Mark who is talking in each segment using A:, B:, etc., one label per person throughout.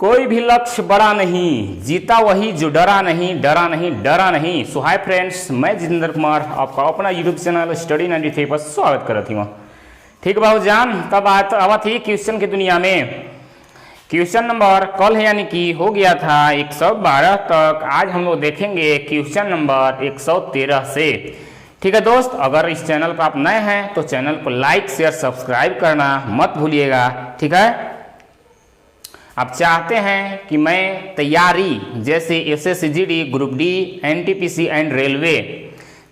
A: कोई भी लक्ष्य बड़ा नहीं, जीता वही जो डरा नहीं, डरा नहीं, डरा नहीं। सो हाय फ्रेंड्स, मैं जितेंद्र कुमार आपका अपना यूट्यूब चैनल स्टडी 93 पर स्वागत करती हूँ। ठीक बाबू जान, तब आवा थी क्वेश्चन की दुनिया में। क्वेश्चन नंबर कल है यानी कि हो गया था 112 तक। आज हम लोग देखेंगे क्वेश्चन नंबर 113 से। ठीक है दोस्त, अगर इस चैनल पर आप नए हैं तो चैनल को लाइक शेयर सब्सक्राइब करना मत भूलिएगा। ठीक है, आप चाहते हैं कि मैं तैयारी जैसे SSC group D, NTPC and railway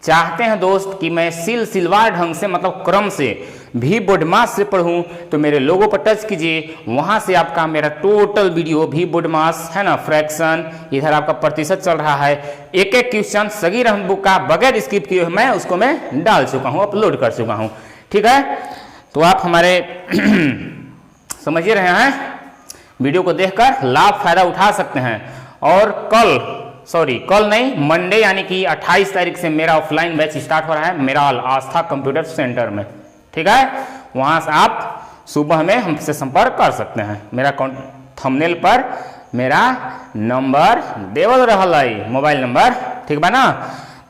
A: चाहते हैं दोस्त कि मैं सिलसिलेवार ढंग से मतलब क्रम से भी बोर्ड मास से पढ़ूं, तो मेरे लोगों पर टच कीजिए। वहां से आपका मेरा टोटल वीडियो भी बोर्ड मास है ना, फ्रैक्शन, इधर आपका प्रतिशत चल रहा है। एक एक क्वेश्चन सगीर बुक का बगैर स्किप किए मैं उसको मैं डाल चुका हूं, अपलोड कर चुका हूं। ठीक है, तो आप हमारे समझिए रहे हैं, वीडियो को देखकर लाभ फायदा उठा सकते हैं। और कल नहीं, मंडे यानी कि 28 तारीख से मेरा ऑफलाइन बैच स्टार्ट हो रहा है मेरा आस्था कंप्यूटर सेंटर में। ठीक है, वहां से आप सुबह में हमसे संपर्क कर सकते हैं। मेरा थंबनेल पर मेरा नंबर देवल रहा है, मोबाइल नंबर। ठीक बा ना,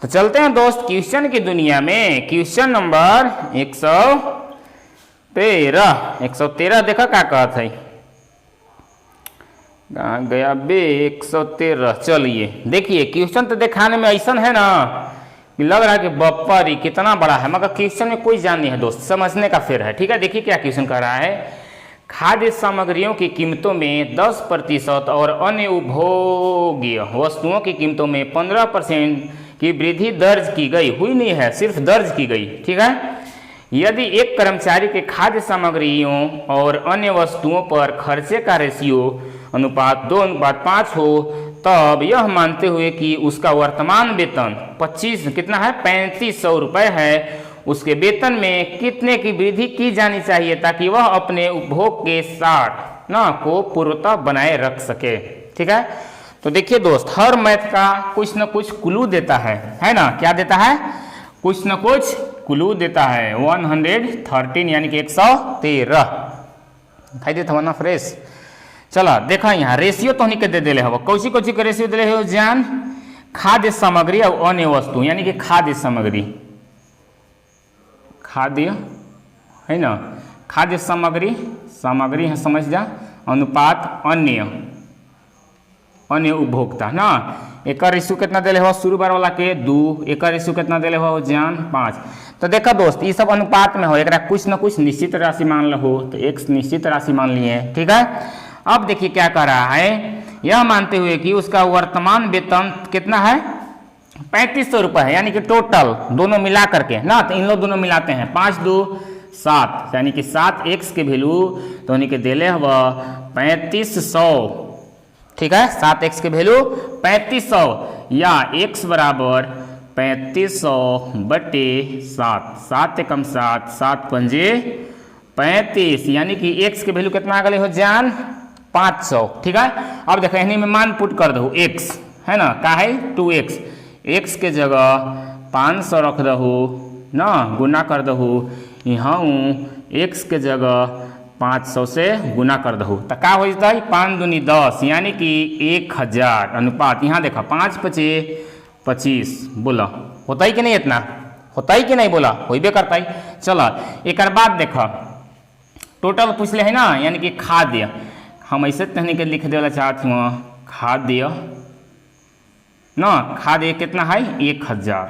A: तो चलते हैं दोस्त क्वेश्चन की दुनिया में। क्वेश्चन नंबर 113 देखा क्या कहत है, कहाँ गया बे 113। चलिए देखिए, क्वेश्चन तो दिखाने में ऐसा है ना कि लग रहा है कि बप्परी कितना बड़ा है, मगर क्वेश्चन में कोई जान नहीं है दोस्त, समझने का फेर है। ठीक है, देखिए क्या क्वेश्चन कर रहा है। खाद्य सामग्रियों की कीमतों में 10% और अन्य उपभोग्य वस्तुओं की कीमतों में 15% की वृद्धि दर्ज की गई। हुई नहीं है, सिर्फ दर्ज की गई। ठीक है, यदि एक कर्मचारी के खाद्य सामग्रियों और अन्य वस्तुओं पर खर्चे का रेशियो अनुपात 2:5 हो, तब यह मानते हुए कि उसका वर्तमान वेतन 3500 रुपये है, उसके वेतन में कितने की वृद्धि की जानी चाहिए ताकि वह अपने उपभोग के साथ को पूर्णतः बनाए रख सके। ठीक है, तो देखिए दोस्त, हर मैथ का कुछ न कुछ क्लू देता है ना। क्या देता है? कुछ न कुछ क्लू देता है। 113 यानी कि 113 दिखाई देता हो ना फ्रेश। चलो देखा, यहाँ रेशियो तो नहीं के दे दिले हो, कौची कौची के रेशियो दिले हो जान। खाद्य सामग्री और अन्य वस्तु यानी कि खाद्य सामग्री, खाद्य है ना, खाद्य सामग्री है, समझ जा, अनुपात अन्य उपभोक्ता ना। एक रेशियो कितना दिले हो शुरू बार वाला के 2, एक रेशियो कितना दिले हो जान 5। तो देखा दोस्त, ये सब अनुपात में हो, एक कुछ न कुछ निश्चित राशि मान लो, तो एक निश्चित राशि मान लिए। ठीक है, अब देखिए क्या कर रहा है, यह मानते हुए कि उसका वर्तमान वेतन कितना है 3500 रुपये है, यानी कि टोटल दोनों मिला करके ना, तो इन लोग दोनों मिलाते हैं 5 2 7, यानी कि 7x के वैल्यू तो उन्हीं के दिले हुआ 3500। ठीक है, 7x के वैल्यू 3500 या x बराबर 3500/7, 7 एकम 7, 7 पंजे 35, यानी कि x के वैल्यू कितना आ गए हो जान 500। ठीक है, अब देखो इन्हीं में मान पुट कर दो, x है ना, का है 2x, x के जगह 500 रख दो ना, गुना कर दो, यहाँ x के जगह 500 से गुना कर दो, तो का हो जाता है 5 दूनी 10, यानी कि 1000 अनुपात। यहाँ देखा 5 5 25, बोला होता ही कि नहीं, इतना होता ही कि नहीं, बोला होइबे करता ही। चलो एक बाद देखा, टोटल पूछ ले है ना, यानी कि खाद्य, हम ऐसे कहने के लिख देना चाहती हूँ, खाद्य ना, खाद्य कितना है 1000।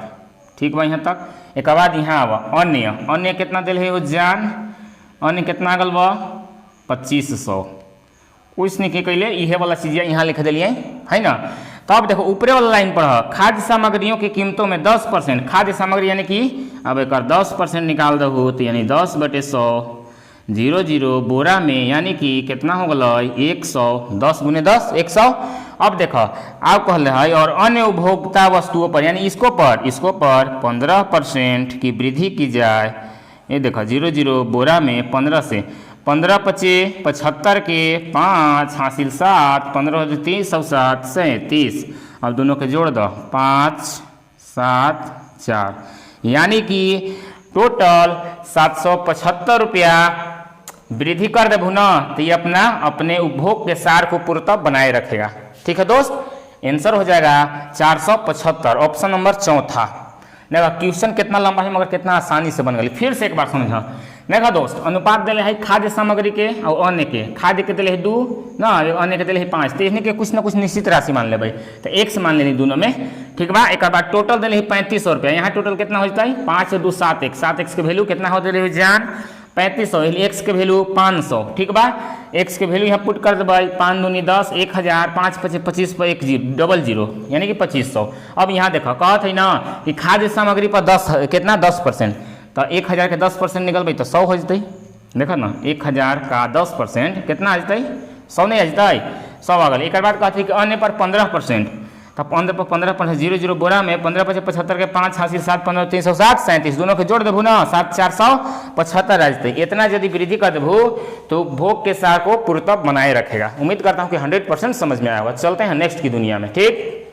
A: ठीक बा यहाँ तक। एक बाद यहाँ आवा अन्य कितना दिल है जान, अन्य कितना गल बा 2500। कुछ नहीं के कैले, इहे वाला चीज़ यहाँ लिख दिलिए है ना। तो अब देखो ऊपरे वाला लाइन पर खाद्य सामग्रियों की कीमतों में 10%, खाद्य सामग्री यानी कि अब एक 10% निकाल दो, तो यानी 10/100 00 बोरा में, यानी कि कितना हो गल 100, 10 × 10 100। अब देखो आप कहले है और अन्य उपभोक्ता वस्तुओं पर यानी इसको पर 15% की वृद्धि की जाए। ये देखो 00 बोरा में 15 से 15 × 5 = 75 के 5 हासिल 7, 15 × 3 = 7 37। अब दोनों के जोड़ दो 5 7 4, यानी कि टोटल 775 रुपया वृद्धि कर देबू ना तो ये अपना अपने उपभोग के सार को पूर्णतः बनाए रखेगा। ठीक है दोस्त, आंसर हो जाएगा 475, ऑप्शन नंबर चौथा। देखा क्वेश्चन कितना लंबा है मगर कितना आसानी से बन गई। फिर से एक बार समझा, देखा दोस्त अनुपात दिले है खाद्य सामग्री के और अन्य के। खाद्य के दिले है 2 ना, अन्य के दिले है 5, तो इन्हीं के कुछ ना कुछ निश्चित राशि मान ले भाई, तो x मान लेनी दोनों में। ठीक बा, एक बार टोटल दिले है 3500 रुपया, यहाँ टोटल कितना हो जाता है 5 और 2 7x, 7x के वैल्यू कितना हो दे जान 3500, x के वैल्यू 500। ठीक बा, x के वैल्यू यहाँ पुट कर देबै 5 दूनी 10, 1000, 5 25 25 पर 1 00 यानी कि 2500। अब यहाँ देखो कहत है ना कि खाद्य सामग्री पर 10 कितना 10%, तो 1000 के 10% निकलबै तो 100 हो जतै। देखो ना 1000 का 10% कितना आ जतै 100 नहीं आ जतै 100 आ गल। एक बाद कहते कि अन्य पर 15%, तो 15 पर 15% 00 बोरा में 15 25 75 के 5 80 7 15 360 37 दोनों के जोड़ देबू ना 7 475 आ जतै। इतना यदि वृद्धि कर देबू तो भोग के सार को पूर्णतः बनाए रखेगा। उम्मीद करता हूँ कि 100% समझ में आया होगा। चलते हैं नेक्स्ट की दुनिया में। ठीक,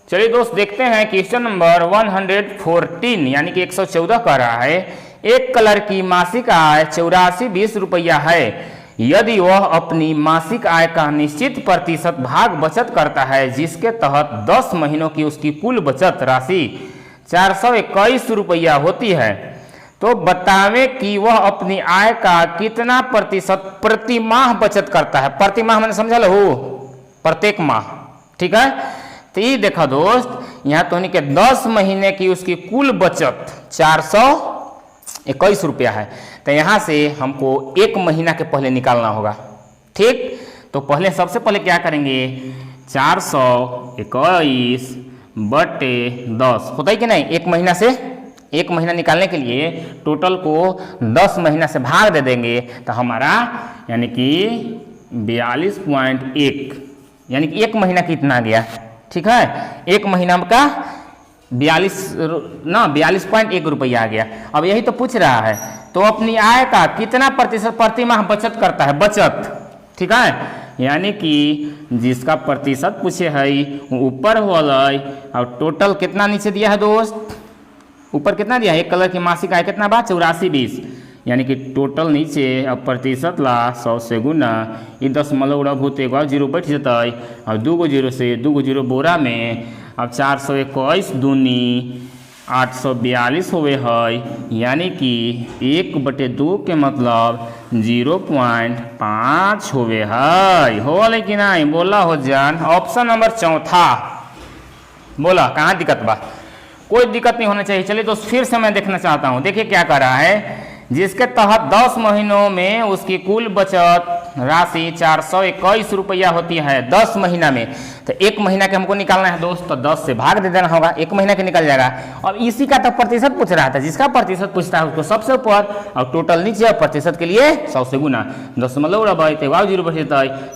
A: चलिए दोस्त देखते हैं क्वेश्चन नंबर 114 यानी कि 114 कह रहा है एक कलर की मासिक आय 8420 रुपया है। यदि वह अपनी मासिक आय का निश्चित प्रतिशत भाग बचत करता है जिसके तहत 10 महीनों की उसकी कुल बचत राशि 421 रुपया होती है, तो बतावें कि वह अपनी आय का कितना प्रतिशत प्रति माह बचत करता है। प्रति माह मैंने समझा लो प्रत्येक माह। ठीक है, तो ये देखा दोस्त यहाँ तो के 10 महीने की उसकी कुल बचत 421 रुपया है, तो यहाँ से हमको 1 महीना के पहले निकालना होगा। ठीक, तो पहले सबसे पहले क्या करेंगे 421 बटे 10 होता है कि नहीं। 1 महीना से 1 महीना निकालने के लिए टोटल को 10 महीना से भाग दे देंगे तो हमारा यानी कि 42.1 यानी कि 1 महीना कितना गया। ठीक है, 1 महीना का 42.1 रुपया आ गया। अब यही तो पूछ रहा है, तो अपनी आय का कितना प्रतिशत प्रति माह बचत करता है बचत। ठीक है, यानी कि जिसका प्रतिशत पूछे है ऊपर वाला और टोटल कितना नीचे दिया है दोस्त, ऊपर कितना दिया है एक कलर की मासिक आय कितना बा 8420 यानी कि टोटल नीचे अब प्रतिशत ला 100 से गुना ये 10 भूत 1 जीरो बैठ जतै और 2 जीरो से 2 जीरो बोरा में अब 421 दूनी 842 होवे है यानी कि 1/2 के मतलब 0.5 होवे है। हो कि नहीं बोला हो जान। ऑप्शन नंबर चौथा बोला, कहाँ दिक्कत बा, कोई दिक्कत नहीं होना चाहिए। चलिए तो फिर से मैं देखना चाहता हूँ। देखिए क्या कर रहा है, जिसके तहत 10 महीनों में उसकी कुल बचत राशि 421 रुपया होती है 10 महीना में, तो 1 महीना के हमको निकालना है दोस्त, तो 10 से भाग दे देना होगा, 1 महीना के निकल जाएगा। अब इसी का तो प्रतिशत पूछ रहा था, जिसका प्रतिशत पूछता है उसको सबसे ऊपर और टोटल नीचे, और प्रतिशत के लिए 100 से गुना 10 जीरो बचते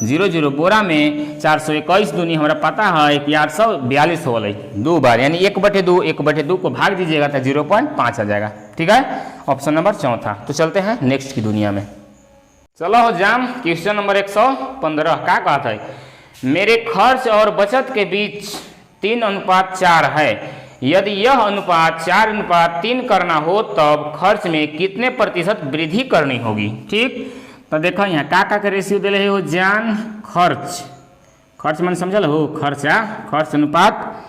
A: 00 बोरा में 421 दूनी हमारा पता है कि 842 हो गई 2 बार यानी 1/2 1/2 को भाग दीजिएगा तो 0.5 आ जाएगा। ठीक है, ऑप्शन नंबर चौथा। तो चलते हैं नेक्स्ट की दुनिया में। चलो हो जाम क्वेश्चन नंबर 115 क्या कहता है, मेरे खर्च और बचत के बीच 3:4 है। यदि यह अनुपात 4:3 करना हो तब खर्च में कितने प्रतिशत वृद्धि करनी होगी। ठीक, तो देखो यहाँ का रेशियो दिले हो जान, खर्च मैंने समझल हो, खर्च अनुपात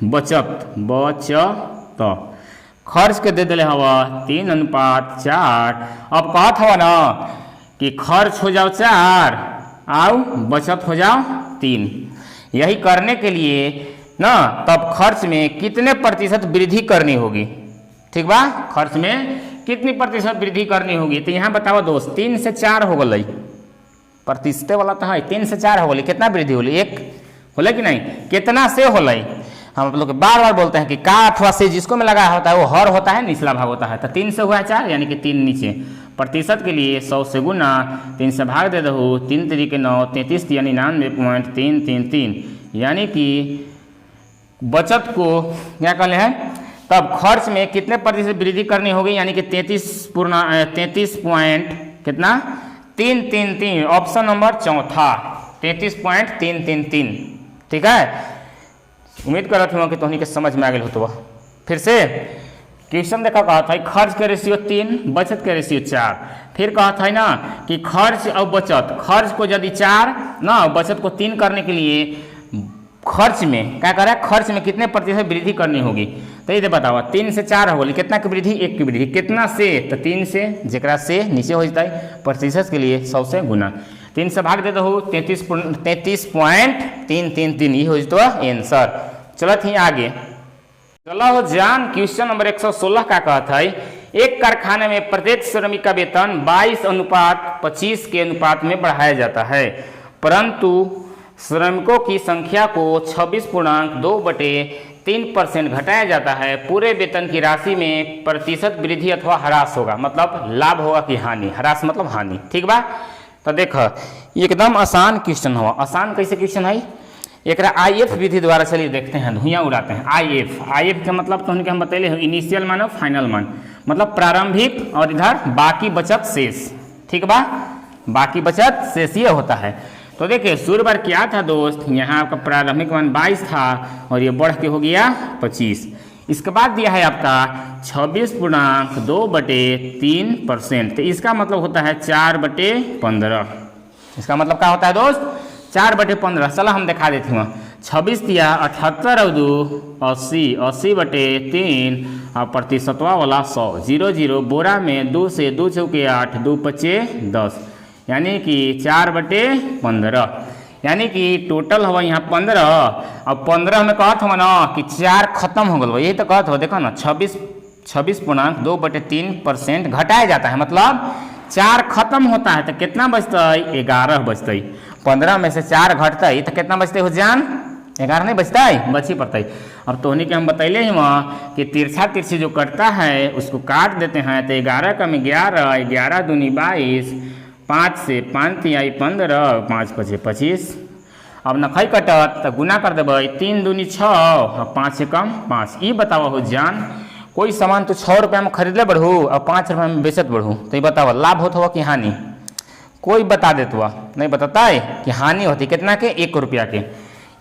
A: बचत खर्च के दे दिले हवा 3:4। अब कहत हवा ना कि खर्च हो जाओ 4 और बचत हो जाओ 3। यही करने के लिए ना तब खर्च में कितने प्रतिशत वृद्धि करनी होगी। ठीक बा, खर्च में कितनी प्रतिशत वृद्धि करनी होगी। तो यहाँ बताओ दोस्त 3 से 4 हो गई, प्रतिशत वाला तो है 3 से 4 हो गई, कितना वृद्धि होली 1 होले कि नहीं, कितना से होले। हम लोग बार बार बोलते हैं कि का अथवा से जिसको में लगा होता है वो हर होता है, निचला भाग होता है। तो 3 से हुआ 4 यानी कि 3 नीचे। प्रतिशत के लिए 100 से गुना 3 से भाग दे दो, 3 3 के 9 33 यानी 99.333 यानी कि बचत को क्या कहले हैं, तब खर्च में कितने प्रतिशत वृद्धि करनी होगी यानी कि 33 पॉइंट कितना 333। ऑप्शन नंबर चौथा 33.333। ठीक है, उम्मीद कर रहा हूँ कि तुम्हें के समझ में आ गई हो। तो फिर से क्वेश्चन देखा कहता है खर्च के रेशियो 3, बचत के रेशियो 4। फिर कहता है ना कि खर्च और बचत, खर्च को यदि 4 ना बचत को 3 करने के लिए खर्च में क्या कर रहा है, खर्च में कितने प्रतिशत वृद्धि करनी होगी। तो ये बताओ 3 से 4 हो गई, कितना की वृद्धि, 1 की वृद्धि, कितना से, तो 3 से, जरा से नीचे हो जाता है प्रतिशत के लिए 100 से गुना, 3 से भाग देते हो 33.333 ये हो जाता है आंसर। चलो थी आगे चलो जान क्वेश्चन नंबर 116 का कहता है एक कारखाने में प्रत्येक श्रमिक का वेतन 22:25 के अनुपात में बढ़ाया जाता है, परंतु श्रमिकों की संख्या को 26.2/3% घटाया जाता है। पूरे वेतन की राशि में प्रतिशत वृद्धि अथवा ह्रास होगा, मतलब लाभ होगा कि हानि, ह्रास मतलब हानि, ठीक बा। तो देखो एकदम आसान क्वेश्चन हुआ। आसान कैसे क्वेश्चन है, एक IF विधि द्वारा चलिए देखते हैं, धुइयां उड़ाते हैं। IF का मतलब तो हम बतैले इनिशियल मान और फाइनल मान, मतलब प्रारंभिक और इधर बाकी बचत शेष, ठीक बा, बाकी बचत शेष ये होता है। तो देखिए शुरू बार क्या था दोस्त, यहाँ आपका प्रारंभिक मान 22 था और ये बढ़ के हो गया 25। इसके बाद दिया है आपका 26.2/3%, तो इसका मतलब होता है 4/15। इसका मतलब क्या होता है दोस्त, 4/15। चलो हम दिखा देते हैं, 26 दिया 78 और 2 80, 80/3 और प्रतिशतवा वाला 100, 0 बोरा में 2 से 2 चौके 8, 2 पचे 10, यानी कि 4/15, यानी कि टोटल हुआ यहाँ 15 और 15 में कहत हो ना कि 4 खत्म हो गल, यही तो कहत हो, देखो ना 26.2/3% घटाया जाता है, मतलब 4 खत्म होता है तो कितना बचता है, 11 बचता है। 15 में से 4 घटता है तो कितना बचते हो जान, 11 नहीं बचता है, बची पड़ता है। अब तो के हम बतैले ही वहाँ कि तिरछा तिरछी जो कटता है उसको काट देते हैं, तो 11 का में 11, 11 दूनी 22, 5 से 5 आई 15, 5 पचे 25। अब नखई कटत तो गुना कर देबै, 3 दूनी 6 और 5 से कम 5। ये बताओ हो जान, कोई सामान तो 6 रुपया में खरीद ले बढ़ू और 5 रुपया में बेचत बढ़ू, तो ये बताओ लाभ होता हुआ कि हानि, कोई बता देते हुआ नहीं बताता है कि हानि होती कितना के, 1 रुपया के,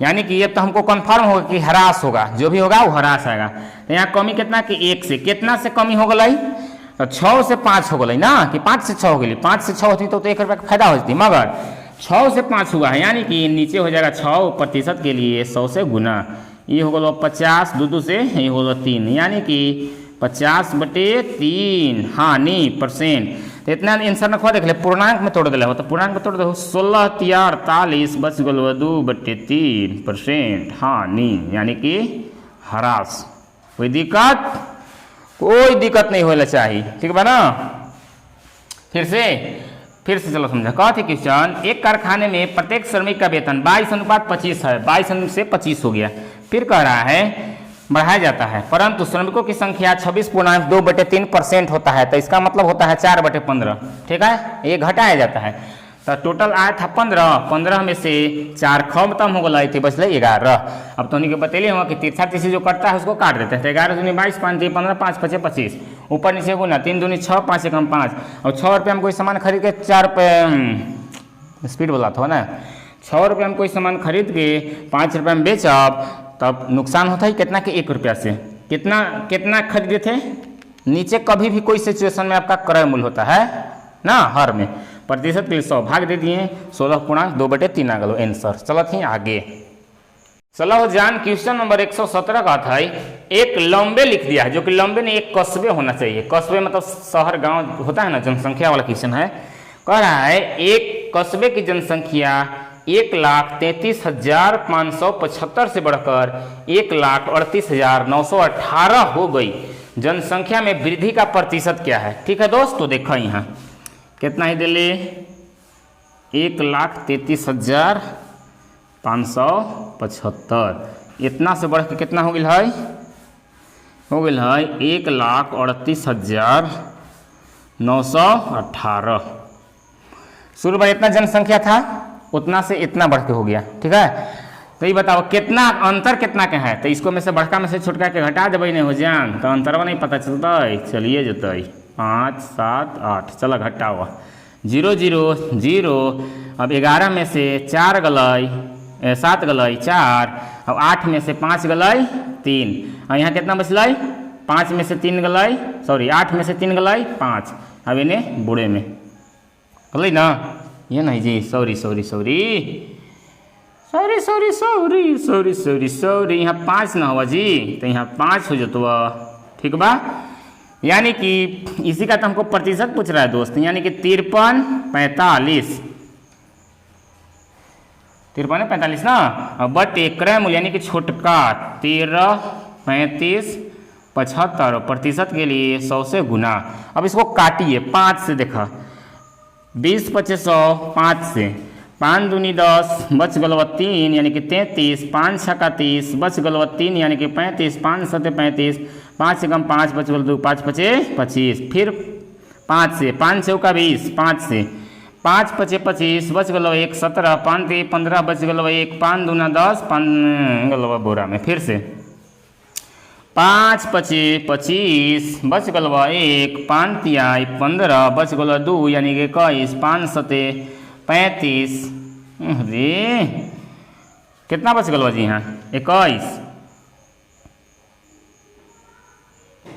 A: यानी कि ये तो हमको कंफर्म होगा कि ह्रास होगा, जो भी होगा वो ह्रास आएगा। तो यहाँ कमी कितना कि 1 से, कितना से कमी हो गई, तो 6 से 5 हो गई ना, कि 5 से 6 हो गई, 5 से 6 होती तो 1 रुपया का फायदा हो जाती, मगर 6 से 5 हुआ है, यानी कि नीचे हो जाएगा 6% के लिए 100 से गुना, ये हो गया 50, 2 से ये हो गया 3, यानी कि 50/3 हानि परसेंट। तो इतना आंसर रखवा देख ले, पूर्णांक में तोड़ दिले हो, तो पूर्णांक में तोड़ दो 16×3=48, बच गल 2/3% हानि, यानी कि ह्रास। कोई दिक्कत, कोई दिक्कत नहीं होना चाहिए, ठीक बा ना। फिर से चलो समझा, कहते क्वेश्चन एक कारखाने में प्रत्येक श्रमिक का वेतन 22:25 है, 22 से 25 हो गया। फिर कह रहा है बढ़ाया जाता है, परंतु श्रमिकों की संख्या 26.2/3% होता है, तो इसका मतलब होता है 4/15, ठीक है, ये घटाया जाता है। तो टोटल आया था 15 में से 4 खत्म हो गई थी, बचल 11। अब तो उन्हीं के बतेले हुआ कि तिरछा तिरछी जो कटता है उसको काट देते हैं, तो 11 दूनी 22, 5 दूनी 15, 5 पचे 25, ऊपर नीचे गुना, 3 दूनी 6, 5 से कम 5, और 6 रुपये में कोई सामान खरीद के 4 रुपये स्पीड बोला था ना, 6 रुपये में कोई सामान खरीद के 5 रुपये में बेचब, तब नुकसान होता है कितना के 1 रुपया से, कितना खरीदे थे, नीचे कभी भी कोई सिचुएशन में आपका क्रय मूल्य होता है ना, हर में प्रतिशत के लिए 100 भाग दे दिए, 16.2/3 आ गए आंसर। चलो थी आगे चलो जान क्वेश्चन नंबर 117 का था, एक लंबे लिख दिया है, जो कि लंबे ने एक कस्बे होना चाहिए, कस्बे मतलब शहर गांव होता है ना, जनसंख्या वाला क्वेश्चन है। कह रहा है एक कस्बे की जनसंख्या 1,33,575 से बढ़कर 1,38,918 हो गई, जनसंख्या में वृद्धि का प्रतिशत क्या है। ठीक है दोस्त, तो देखो यहाँ कितना ही दिले, 1,33,575, इतना से बढ़ के कितना हो गया है, 1,38,918। शुरू में इतना जनसंख्या था, उतना से इतना बढ़ के हो गया, ठीक है। तो ये बताओ कितना अंतर कितना के है, तो इसको में से बड़का में से छोटका के घटा देवे नहीं हो जान, तो अंतरवा नहीं पता चलता, चलिए जतई 5, 7, 8, चलो घटा हुआ 0, 0, 0। अब 11 में से 4 गलई, 7 गलई 4, अब 8 में से 5 गलई 3, और यहाँ कितना बचल 5 में से 3 गलाई, सॉरी 8 में से 3 गलाई 5, अब इन्हें बुढ़े में गलाई ना, ये नहीं जी, sorry sorry sorry sorry sorry sorry sorry sorry sorry, यहाँ 5 ना हुआ जी, तो यहाँ 5 हो जाता, ठीक बा। यानी कि इसी का तो हमको प्रतिशत पूछ रहा है दोस्त, यानी कि 53 45 45 ना, और बट एक मूल्य यानी कि छोटका 13 35 75, और प्रतिशत के लिए 100 से गुना। अब इसको काटिए 5 से, देखा 20 25 100, 5 से 5 दूनी 10, बच गलवा 3 यानी कि 33, 5 छक्का 30, बच गलवा 3 यानी कि 35, 5 सते 35, 5 से कम 5, बच गल 2, 5 पचे 25, फिर 5 से 5 चौका 20, 5 से 5 पचे 25, बच गलवा 1 17, 5 3 15, बच गलवा 1, 5 दूना 10, 5 गलवा बोरा में, फिर से 5 पचे 25, बच गलवा 1, 5 तिहाई 15, बच गलवा 2 यानी कि 21, 5 सते 35, अरे कितना बच गलवा जी यहाँ 21,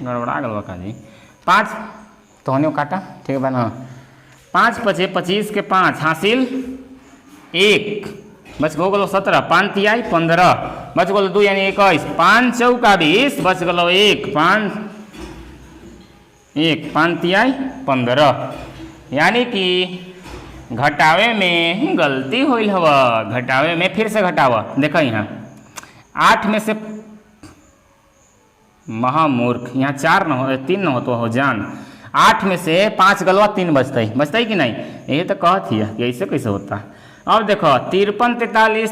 A: गड़बड़ा गलवा का जी 5 तो होने काटा, ठीक है ना। 5 पचे 25 के 5 हासिल 1, बच गलो 17, 5 तिहाई 15, बच गलो 2 यानी 21, 5 चौका 20, बच गलो 1, 5 तिहाई 15, यानी कि घटावे में गलती हुई हवा, घटावे में फिर से घटावा, देखा यहाँ 8 में से महामूर्ख, यहाँ 4 न हो 3 न हो तो हो जान, 8 में से 5 गलवा 3 बचता ही कि नहीं, यही तो कहत ही है, ऐसे कैसे होता है। अब देखो 53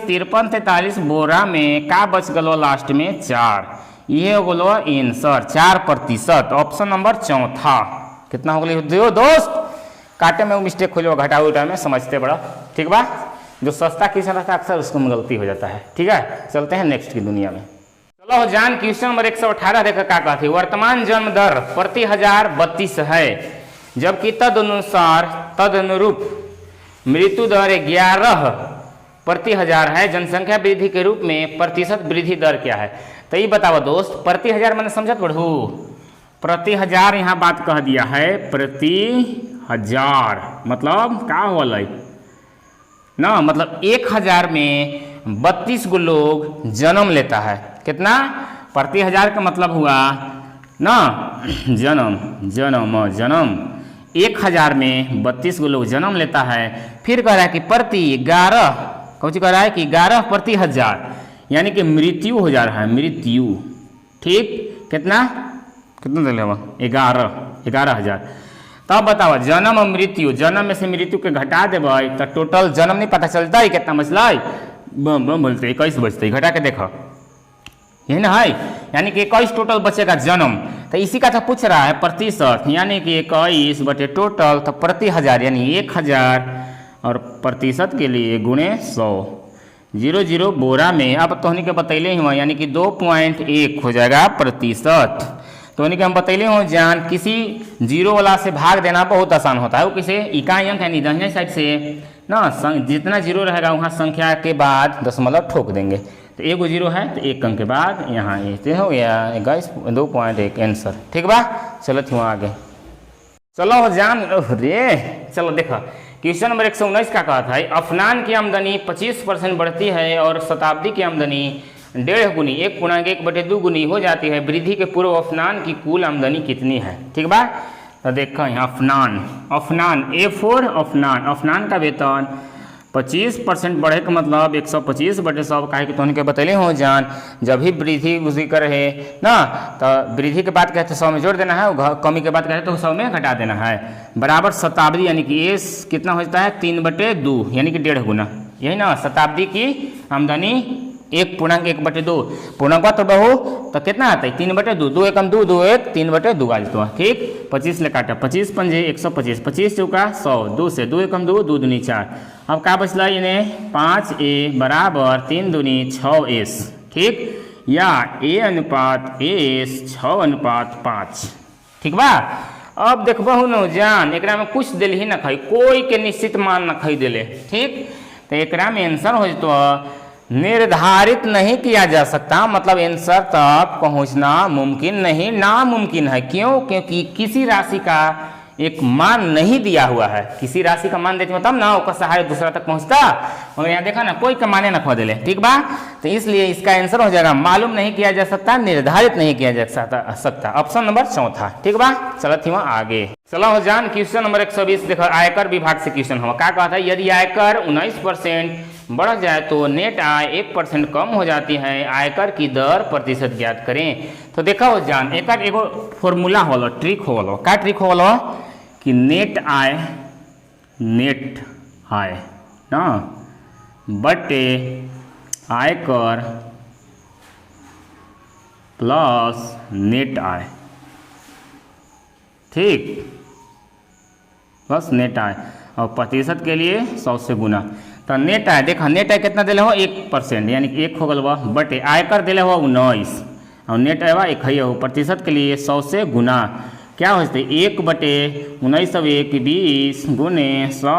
A: 43 बोरा में का बच गलवा लास्ट में 4, ये गलो आंसर 4%, ऑप्शन नंबर चौथा। कितना हो गया दोस्त, काटे में वो मिस्टेक हो जाएगा, घटाओ उठा में समझते बड़ा, ठीक बा। जो सस्ता क्वेश्चन रहता है अक्सर उसको में गलती हो जाता है, ठीक है। चलते हैं नेक्स्ट की दुनिया में। चलो जान क्वेश्चन नंबर 118 देखा क्या कहती है, वर्तमान जन्म दर प्रति 1000 32 है, जबकि तदनुरूप मृत्यु दर 11 प्रति 1000 है, जनसंख्या वृद्धि के रूप में प्रतिशत वृद्धि दर क्या है। तो ये बताओ दोस्त, प्रति 1000 मैंने समझत बढ़ू, प्रति 1000 यहाँ बात कह दिया है, प्रति 1000 मतलब क्या होल ना, मतलब 1000 में 32 गो लोग जन्म लेता है। कितना प्रति 1000 का मतलब हुआ ना, जन्म 1000 में 32 गो लोग जन्म लेता है। फिर कह रहा है कि प्रति 11, कौन कह रहा है कि 11 प्रति 1000 यानी कि मृत्यु हो जा रहा है, मृत्यु, ठीक। कितना दे 11,000। तब बताओ जन्म और मृत्यु, जन्म में से मृत्यु के घटा देवे तो टोटल जन्म नहीं पता चलता है कितना बचला, बम बोलते 21 बचते, घटा के देखो यही ना है, यानी कि 21 टोटल बचेगा जन्म। तो इसी का तो पूछ रहा है प्रतिशत, यानी कि 21 बटे टोटल, तो प्रति 1000 यानी 1000, और प्रतिशत के लिए गुणे 100, 00 बोरा में। अब तो के बतैले ही हुआ, यानी कि 2.1 हो जाएगा प्रतिशत। तो उन्हीं के हम बतैले हो जान, किसी जीरो वाला से भाग देना बहुत आसान होता है, वो किसे इकाई अंक है दाहिने साइड से ना, जितना जीरो रहेगा वहाँ संख्या के बाद दशमलव ठोक देंगे। तो 1 जीरो है तो 1 अंक के बाद यहाँ ये हो गया 2.1 आंसर, ठीक बा। चलो थी वहाँ आगे, चलो जान रे। चलो देखो क्वेश्चन नंबर 119 का कहा था, अफनान की आमदनी 25% बढ़ती है और शताब्दी की आमदनी 1.5 गुनी 1.1/2 गुनी हो जाती है, वृद्धि के पूर्व अफनान की कुल आमदनी कितनी है, ठीक बा। तो देखो यहाँ अफनान A4 अफनान का वेतन 25% बढ़े का मतलब 125/100 काहे कि तो बतैले हो जान, जब भी वृद्धि करे ना, तो वृद्धि के बाद कहते 100 में जोड़ देना है, कमी के बाद कहते तो 100 में घटा देना है, बराबर शताब्दी यानी कि ये कितना हो जाता है 3/2 यानी कि 1.5 गुना, यही ना शताब्दी की आमदनी 1.1/2 पूर्णांक तो बहु तो कितना आता है 3/2, 2 एकम 2, 2 1 3/2 आ जाता है, ठीक। 25 ले काटा 25 पंजे 125, 25 चौका 100, 2 से 2 एकम 2, 2 दूनी 4। अब का बचला इन्हें 5A बराबर 3 दूनी 6S, ठीक, या A/AS 6/5, ठीक बा। अब देखबहु न जान, एकरा में कुछ दिल ही न खाई, कोई के निश्चित मान न खाई दिले, ठीक। तो एकरा में आंसर हो जतो निर्धारित नहीं किया जा सकता, मतलब आंसर तक पहुंचना मुमकिन नहीं, नामुमकिन है। क्यों? क्योंकि किसी राशि का एक मान नहीं दिया हुआ है। किसी राशि का मान देते तब ना उसका सहायक दूसरा तक पहुंचता, मगर यहाँ देखा ना कोई का माने ना खो दिले, ठीक बा। तो इसलिए इसका आंसर हो जाएगा मालूम नहीं किया जा सकता, निर्धारित नहीं किया जा सकता। ऑप्शन नंबर चौथा, ठीक बा। चलत ही आगे चलो हो जान क्वेश्चन नंबर 120। देखो आयकर विभाग से क्वेश्चन हुआ, क्या कहता है, यदि आयकर 19% बढ़ जाए तो नेट आय 1% कम हो जाती है, आयकर की दर प्रतिशत ज्ञात करें। तो देखा हो जान एक एगो फॉर्मूला होलो, ट्रिक होलो, क्या ट्रिक होलो कि नेट आय ना बटे आयकर प्लस नेट आय, ठीक, प्लस नेट आय, और प्रतिशत के लिए 100 से गुना। तो नेट आय देखा, नेट आय कितना दिले हो 1%, यानी कि 1 हो गल बटे आयकर दिले हो 19 और नेट आय 1 है हो, प्रतिशत के लिए 100 से गुना। क्या हो जाते 1 बटे 19 सब 1 20 गुने 100,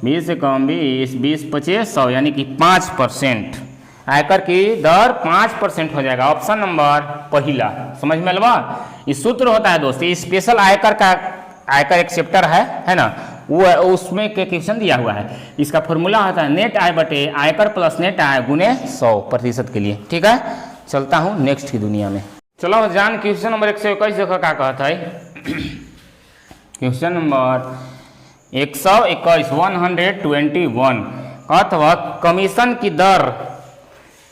A: 20 से कम 20, 20 25 100, यानी कि 5%। आयकर की दर 5% हो जाएगा। ऑप्शन नंबर पहला समझ में लगा। ये सूत्र होता है दोस्त, ये स्पेशल आयकर का, आयकर एक चैप्टर है ना, वो उसमें के क्वेश्चन दिया हुआ है। इसका फॉर्मूला होता है नेट आय बटे आयकर प्लस नेट आय गुने 100% के लिए, ठीक है। चलता हूँ नेक्स्ट की दुनिया में। चलो जान क्वेश्चन नंबर 121 देखो क्या कहता है। क्वेश्चन नंबर 121 121 कहता हुआ कमीशन की दर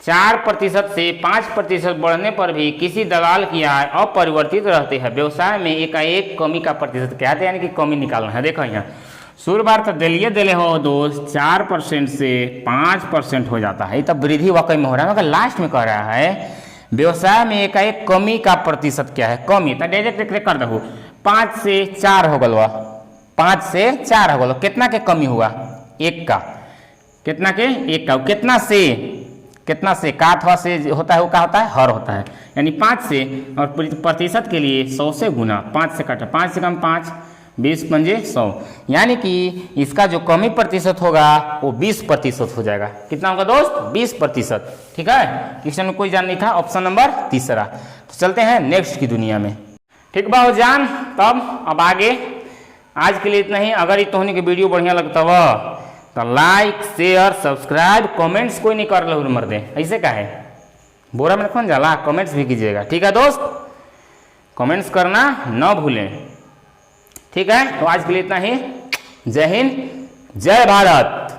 A: 4% से 5% बढ़ने पर भी किसी दलाल की आय अपरिवर्तित रहती है, व्यवसाय में एकाएक कमी का प्रतिशत क्या है, यानी कि कमी निकालना है। देखो यहाँ शुरुआत तो दिले हो दोस्त 4% से 5% हो जाता है, तब वृद्धि वाकई में हो रहा है, मगर लास्ट में कह रहा है व्यवसाय में एकाएक कमी का प्रतिशत क्या है, कमी। तो डायरेक्ट कर दो 5 से 4 हो गल, 5 से 4 हो गल, कितना के कमी हुआ 1 का, कितना के 1 का, कितना से का अथवा से होता है, वो क्या होता है हर होता है, यानी 5 से, और प्रतिशत के लिए 100 से गुना, 5 से काटा, 5 से कम 5, 20 पंजे 100, यानी कि इसका जो कमी प्रतिशत होगा वो 20% हो जाएगा। कितना होगा दोस्त 20%, ठीक है। क्वेश्चन में कोई जान नहीं था, ऑप्शन नंबर तीसरा। तो चलते हैं नेक्स्ट की दुनिया में, ठीक बा हो जान। तब अब आगे आज के लिए इतना ही। अगर ये तोहनी के वीडियो बढ़िया लगता हो तो लाइक शेयर सब्सक्राइब कमेंट्स कोई नहीं कर लो मर्दे, ऐसे का है बोरा में कौन जाला, कमेंट्स भी कीजिएगा, ठीक है दोस्त, कमेंट्स करना न भूलें, ठीक है। तो आज के लिए इतना ही। जय हिंद, जय भारत।